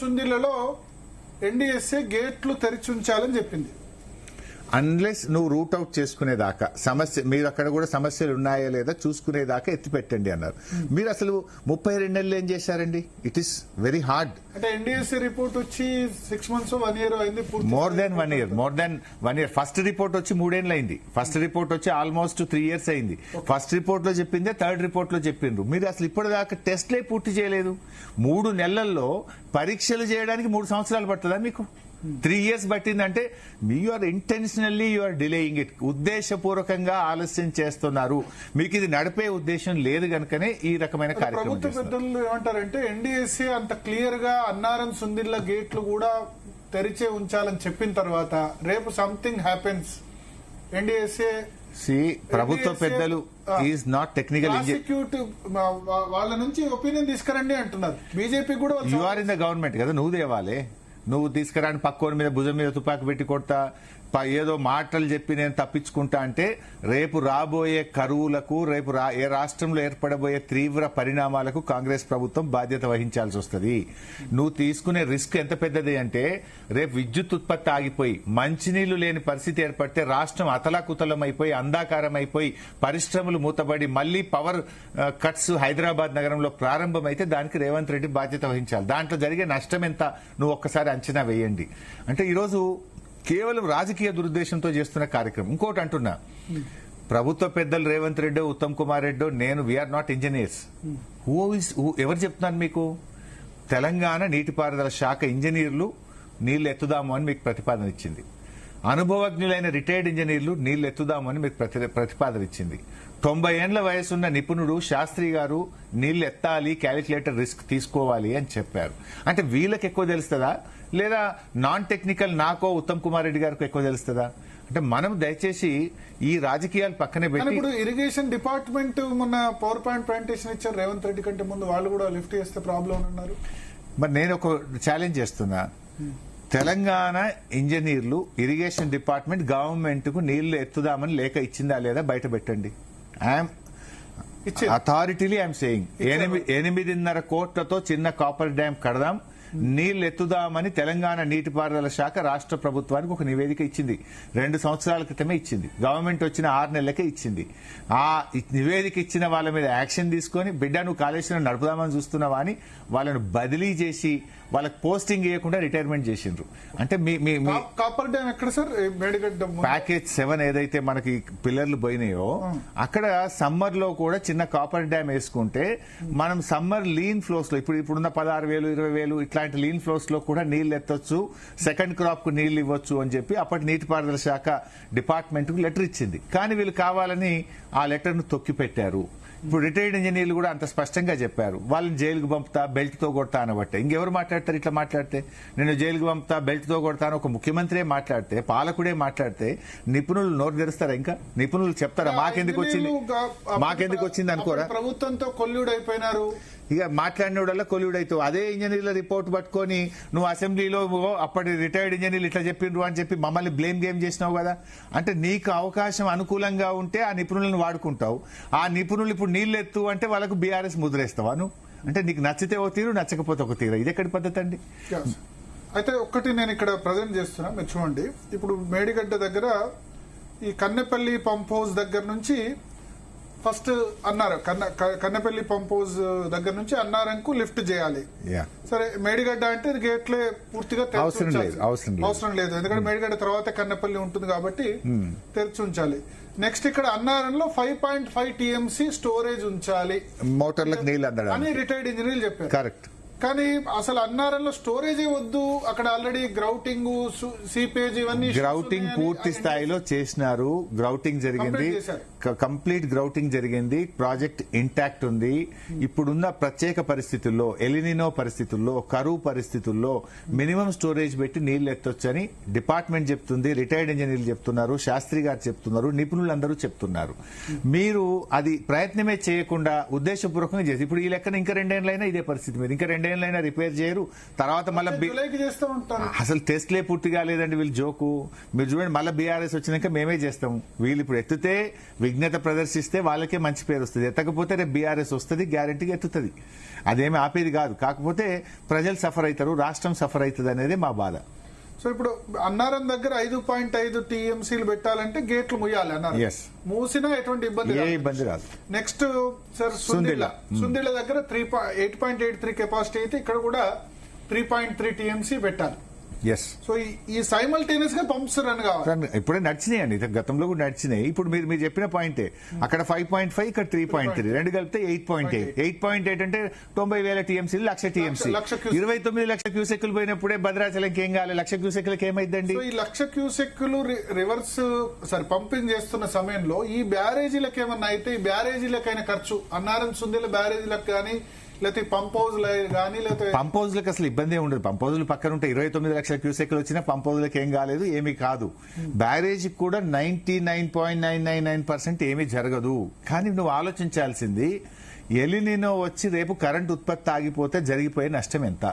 సుందిలలో NDSA గేట్లు తెరిచి ఉంచాలని చెప్పింది. అన్లెస్ నువ్వు రూట్ అవుట్ చేసుకునేదాకా సమస్య, మీరు అక్కడ కూడా సమస్యలు ఉన్నాయా లేదా చూసుకునేదాకా ఎత్తి పెట్టండి అన్నారు. మీరు అసలు 32 నెలలు ఏం చేశారండి? It is very hard. అంటే ఎన్డీఎస్ఏ రిపోర్ట్ వచ్చి 6 months 1 year అయింది. More than one year. First report వచ్చి 3 ఏళ్ళు అయింది. ఫస్ట్ రిపోర్ట్ వచ్చి ఆల్మోస్ట్ 3 years అయింది. ఫస్ట్ రిపోర్ట్ లో చెప్పిందే థర్డ్ రిపోర్ట్ లో చెప్పిండ్రు. మీరు అసలు ఇప్పటిదాకా టెస్ట్లే పూర్తి చేయలేదు. 3 నెలల్లో పరీక్షలు చేయడానికి 3 సంవత్సరాలు పడుతుందా మీకు? 3 years పట్టిందంటే you're intentionally you're delaying it. ఉద్దేశపూర్వకంగా ఆలస్యం చేస్తున్నారు. మీకు ఇది నడిపే ఉద్దేశం లేదు కనుకనే ఈ రకమైన కార్యక్రమం. ప్రభుత్వ పెద్దలు ఏమంటారంటే ఎన్డీఎస్ఏ అంత క్లియర్ గా అన్నారం సుందిల్ల గేట్లు కూడా తెరిచే ఉంచాలని చెప్పిన తర్వాత రేపు సంథింగ్ హ్యాపెన్స్, ఎన్డీఎస్ఏ ప్రభుత్వ పెద్దలు ఈజ్ నాట్ టెక్నికల్ ప్రాసిక్యూటివ్ వాళ్ళ నుంచి ఒపీనియన్ తీసుకురండి అంటున్నారు. బీజేపీ కూడా you are in the government కదా, నువ్వు తేవాలి. నువ్వు తీసుకురాని పక్కోని మీద భుజం మీద తుపాకి పెట్టి కొడతా, ఏదో మాటలు చెప్పి నేను తప్పించుకుంటా అంటే రేపు రాబోయే కరువులకు, రేపు ఏ రాష్ట్రంలో ఏర్పడబోయే తీవ్ర పరిణామాలకు కాంగ్రెస్ ప్రభుత్వం బాధ్యత వహించాల్సి వస్తుంది. నువ్వు తీసుకునే రిస్క్ ఎంత పెద్దది అంటే రేపు విద్యుత్ ఉత్పత్తి ఆగిపోయి మంచినీళ్లు లేని పరిస్థితి ఏర్పడితే రాష్ట్రం అతలాకుతలం అయిపోయి అంధాకారం అయిపోయి పరిశ్రమలు మూతబడి మళ్లీ పవర్ కట్స్ హైదరాబాద్ నగరంలో ప్రారంభమైతే దానికి రేవంత్ రెడ్డి బాధ్యత వహించాలి. దాంట్లో జరిగే నష్టం ఎంత నువ్వు ఒక్కసారి అంచనా వేయండి. అంటే ఈరోజు కేవలం రాజకీయ దురుద్దేశంతో చేస్తున్న కార్యక్రమం. ఇంకోటి అంటున్నా, ప్రభుత్వ పెద్దలు రేవంత్ రెడ్డి, ఉత్తమ్ కుమార్ రెడ్డి, నేను వీఆర్ నాట్ ఇంజనీర్స్. ఎవరు చెప్తున్నారు మీకు? తెలంగాణ నీటిపారుదల శాఖ ఇంజనీర్లు నీళ్లు ఎత్తుదాము అని మీకు ప్రతిపాదన ఇచ్చింది. అనుభవజ్ఞులైన రిటైర్డ్ ఇంజనీర్లు నీళ్లు ఎత్తుదాము అని మీకు ప్రతిపాదన ఇచ్చింది. 90 ఏళ్ల వయసున్న నిపుణుడు శాస్త్రి గారు నీళ్లు ఎత్తాలి, క్యాలిక్యులేటర్ రిస్క్ తీసుకోవాలి అని చెప్పారు. అంటే వీళ్ళకి ఎక్కువ తెలుస్తుందా లేదా నాన్ టెక్నికల్ నాకో ఉత్తమ్ కుమార్ రెడ్డి గారికి ఎక్కువ తెలుస్తుందా? అంటే మనం దయచేసి ఈ రాజకీయాలు పక్కనే పెట్టి, ఇప్పుడు ఇరిగేషన్ డిపార్ట్మెంట్ మొన్న పవర్ పాయింట్ ప్రెజెంటేషన్ ఇచ్చారు రేవంత్ రెడ్డి కంటే ముందు, వాళ్ళు కూడా లిఫ్ట్ చేస్తే ప్రాబ్లం అన్నారు. మరి నేను ఒక ఛాలెంజ్ చేస్తున్నా, తెలంగాణ ఇంజనీర్లు ఇరిగేషన్ డిపార్ట్మెంట్ గవర్నమెంట్ కు నీళ్లు ఎత్తుదామని లేఖ ఇచ్చిందా లేదా బయట పెట్టండి. అథారిటీలీ ఐఎమ్ సేయింగ్ 8.5 కోట్లతో చిన్న కాపర్ డ్యాం కడదాం, నీళ్లు ఎత్తుదామని తెలంగాణ నీటిపారుదల శాఖ రాష్ట్ర ప్రభుత్వానికి ఒక నివేదిక ఇచ్చింది. 2 సంవత్సరాల క్రితమే ఇచ్చింది. గవర్నమెంట్ వచ్చిన 6 నెలలకే ఇచ్చింది. ఆ నివేదిక ఇచ్చిన వాళ్ళ మీద యాక్షన్ తీసుకుని, బిడ్డ నువ్వు కాళేశ్వరం నడుపుదామని చూస్తున్నావా అని వాళ్ళను బదిలీ చేసి వాళ్ళకి పోస్టింగ్ ఇవ్వకుండా రిటైర్మెంట్ చేసిండ్రు. అంటే కాపర్ డ్యాం ఎక్కడ సార్? మేడిగడ్డ ప్యాకేజ్ 7 ఏదైతే మనకి పిల్లర్లు పోయినాయో అక్కడ సమ్మర్ లో కూడా చిన్న కాపర్ డ్యాం వేసుకుంటే మనం సమ్మర్ లీన్ ఫ్లోస్ లో ఇప్పుడున్న 16,000 20,000 ఇట్లాంటి లీన్ ఫ్లోస్ లో కూడా నీళ్లు ఎత్తొచ్చు, సెకండ్ క్రాప్ కు నీళ్లు ఇవ్వచ్చు అని చెప్పి అప్పటి నీటిపారుదల శాఖ డిపార్ట్మెంట్ కు లెటర్ ఇచ్చింది. కానీ వీళ్ళు కావాలని ఆ లెటర్ ను తొక్కి పెట్టారు. ఇప్పుడు రిటైర్డ్ ఇంజనీర్లు కూడా అంత స్పష్టంగా చెప్పారు, వాళ్ళని జైలుకు పంపుతా, బెల్ట్ తో కొడతా అనబట్టే. ఇంకెవరు మాట్లాడతారు ఇట్లా మాట్లాడితే? నేను జైలుకు పంపుతా, బెల్ట్ తో కొడతాను ఒక ముఖ్యమంత్రే మాట్లాడితే, పాలకుడే మాట్లాడితే నిపుణులు నోరు తెరుస్తారా? ఇంకా నిపుణులు చెప్తారా మాకెందుకు వచ్చింది అనుకోరా? ప్రభుత్వంతో కొల్లుడు అయిపోయినారు. ఇక మాట్లాడినోడల్లా కొల్లుడైతావు. అదే ఇంజనీర్ల రిపోర్ట్ పట్టుకొని నువ్వు అసెంబ్లీలో అప్పటి రిటైర్డ్ ఇంజనీర్లు ఇట్లా చెప్పిండ్రు అని చెప్పి మమ్మల్ని బ్లేమ్ గేమ్ చేసినావు కదా. అంటే నీకు అవకాశం అనుకూలంగా ఉంటే ఆ నిపుణులను వాడుకుంటావు. ఆ నిపుణులు ఇప్పుడు నీళ్లు ఎత్తు అంటే వాళ్ళకు బీఆర్ఎస్ ముద్రేస్తావా నువ్వు? అంటే నీకు నచ్చితే ఒక తీరు, నచ్చకపోతే ఒక తీరు. ఇది ఎక్కడి పద్ధతి అండి? అయితే ఒక్కటి నేను ఇక్కడ ప్రజెంట్ చేస్తున్నా, మీరు చూడండి. ఇప్పుడు మేడిగడ్డ దగ్గర ఈ కన్నెపల్లి పంప్ హౌస్ దగ్గర నుంచి ఫస్ట్ అన్నారు, కన్నెపల్లి పంప్ హౌస్ దగ్గర నుంచి అన్నారంకు లిఫ్ట్ చేయాలి. సరే, మేడిగడ్డ అంటే గేట్లే పూర్తిగా అవసరం లేదు, ఎందుకంటే మేడిగడ్డ తర్వాత కన్నెపల్లి ఉంటుంది కాబట్టి తెరిచి ఉంచాలి. నెక్స్ట్ ఇక్కడ అన్నారంలో 5.5 TMC స్టోరేజ్ ఉంచాలి మోటార్లకు నీళ్ళు అని రిటైర్డ్ ఇంజనీర్లు చెప్పారు. కరెక్ట్. కానీ అసలు అన్నారంలో స్టోరేజే వద్దు, అక్కడ ఆల్రెడీ గ్రౌటింగ్, సీపేజ్ ఇవన్నీ గ్రౌటింగ్ పూర్తి స్థాయిలో చేసినారు. గ్రౌటింగ్ జరిగింది, కంప్లీట్ గ్రౌటింగ్ జరిగింది. ప్రాజెక్ట్ ఇంటాక్ట్ ఉంది. ఇప్పుడున్న ప్రత్యేక పరిస్థితుల్లో, ఎలినినో పరిస్థితుల్లో, కరువు పరిస్థితుల్లో మినిమం స్టోరేజ్ పెట్టి నీళ్లు ఎత్తొచ్చని డిపార్ట్మెంట్ చెప్తుంది, రిటైర్డ్ ఇంజనీర్లు చెప్తున్నారు, శాస్త్రి గారు చెప్తున్నారు, నిపుణులందరూ చెప్తున్నారు. మీరు అది ప్రయత్నమే చేయకుండా ఉద్దేశపూర్వకంగా చేసి ఇప్పుడు ఈ లెక్కన ఇంకా 2 ఏళ్లైనా ఇదే పరిస్థితి మీద, ఇంకా 2 లైన్లైనా రిపేర్ చేయరు. తర్వాత మళ్ళీ జూలైకి చేస్తూ ఉంటారు. అసలు టెస్ట్లే పూర్తి కాలేదండి వీళ్ళు జోకు. మీరు చూడండి, మళ్ళీ బీఆర్ఎస్ వచ్చినాక మేమే చేస్తాం. వీళ్ళు ఇప్పుడు ఎత్తితే విఘ్నత ప్రదర్శిస్తే వాళ్ళకే మంచి పేరు వస్తుంది, ఎత్తకపోతే రేపు బీఆర్ఎస్ వస్తుంది, గ్యారెంటీగా ఎత్తుతుంది. అదేమి ఆపేది కాదు. కాకపోతే ప్రజలు సఫర్ అవుతారు, రాష్ట్రం సఫర్ అవుతుంది అనేది మా బాధ. సో ఇప్పుడు అన్నారం దగ్గర 5.5 టీఎంసీలు పెట్టాలంటే గేట్లు ముయ్యాలి అన్నారు. Yes. మూసినా ఎటువంటి ఇబ్బంది ఏ కాదు. ఇబ్బంది రాదు. నెక్స్ట్ సార్ సుందిళ్ళ దగ్గర 8.83 కెపాసిటీ అయితే ఇక్కడ కూడా 3.3 టీఎంసీ పెట్టాలి. ఎస్. సో ఈ సైమల్టేనియస్ గా పంప్స్ రన్ కావాలి. ఇప్పుడే నడిచినాయి అండి, గతంలో కూడా నడిచినాయి. ఇప్పుడు మీరు చెప్పిన పాయింటే, అక్కడ 5.5 ఇక్కడ 3.3 రెండు కలిపితే 8.8 అంటే 90,000 టీఎంసీలు 1,00,000 టీఎంసీ. 29 లక్షల క్యూసెక్కులు పోయినప్పుడే భద్రాచలంకి ఏం కావాలి, 1,00,000 క్యూసెక్కులకి ఏమైందండి? సో ఈ 1,00,000 క్యూసెక్కులు రివర్స్ పంపింగ్ చేస్తున్న సమయంలో ఈ బ్యారేజీలకు ఏమన్నా అయితే ఈ బ్యారేజీలకైన ఖర్చు అన్నారం సుందిల బ్యారేజీలకు కానీ లేకపోతే పంప్ హౌస్ కానీ లేకపోతే పంప్ హౌస్లకు అసలు ఇబ్బంది ఉండదు. పంప్ హౌస్లు పక్కన ఉంటే 29 లక్షల క్యూసెక్లు వచ్చినా పంప్ హౌస్లకు ఏం కాలేదు, ఏమీ కాదు. బ్యారేజీకి కూడా 99.999% ఏమీ జరగదు. కానీ నువ్వు ఆలోచించాల్సింది, ఎలినినో వచ్చి రేపు కరెంట్ ఉత్పత్తి ఆగిపోతే జరిగిపోయే నష్టం ఎంత?